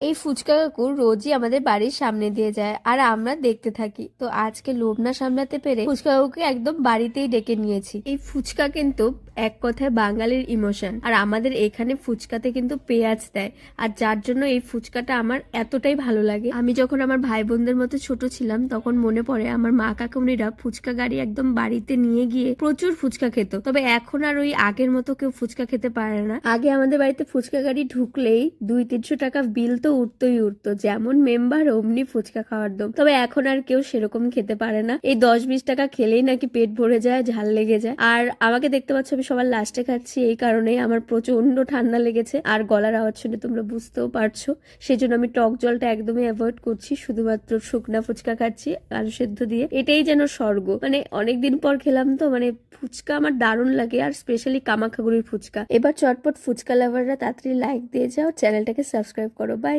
এই ফুচকা কাকু রোজই আমাদের বাড়ির সামনে দিয়ে যায় আর আমরা দেখতে থাকি। তো আজকে লোভ না সামলাতে পেরে ফুচকা কাকুকে একদম বাড়িতেই ডেকে নিয়েছি। এই ফুচকা কিন্তু এক কথায় বাঙালির ইমোশন, আর আমাদের এখানে ফুচকাতে কিন্তু পেঁয়াজ দেয়, আর যার জন্য এই ফুচকাটা আমার এতটাই ভালো লাগে। আমি যখন আমার ভাই বোনদের মতো ছোট ছিলাম তখন মনে পড়ে আমার মা কাকুনিরা ফুচকা গাড়ি একদম বাড়িতে নিয়ে গিয়ে প্রচুর ফুচকা খেত। তবে এখন আর ওই আগের মতো কেউ ফুচকা খেতে পারে না। আগে আমাদের বাড়িতে ফুচকা গাড়ি ঢুকলেই 200-300 টাকা বিল তো উঠতোই উঠতো, যেমন মেম্বার অমনি ফুচকা খাওয়ার দম। তবে এখন আর কেউ সেরকম খেতে পারে না। এই 10-20 টাকা খেলেই নাকি পেট ভরে যায়, ঝাল লেগে যায়। আর আমাকে দেখতে পাচ্ছ আমি সবার লাস্টে খাচ্ছি, এই কারণে আমার প্রচন্ড ঠান্ডা লেগেছে আর গলার আওয়াজ শুনে তোমরা বুঝতেও পারছো। সেই জন্য আমি টক জলটা একদমই অ্যাভয়েড করছি, শুধুমাত্র শুকনা ফুচকা খাচ্ছি আলু সেদ্ধ দিয়ে। এটাই যেন স্বর্গ, মানে অনেকদিন পর খেলাম তো, মানে ফুচকা আমার দারুণ লাগে, আর স্পেশালি কামাখাগুড়ির ফুচকা। এবার চটপট ফুচকা লাভাররা তাড়াতাড়ি লাইক দিয়ে যাও, চ্যানেলটাকে সাবস্ক্রাইব করো। বাই।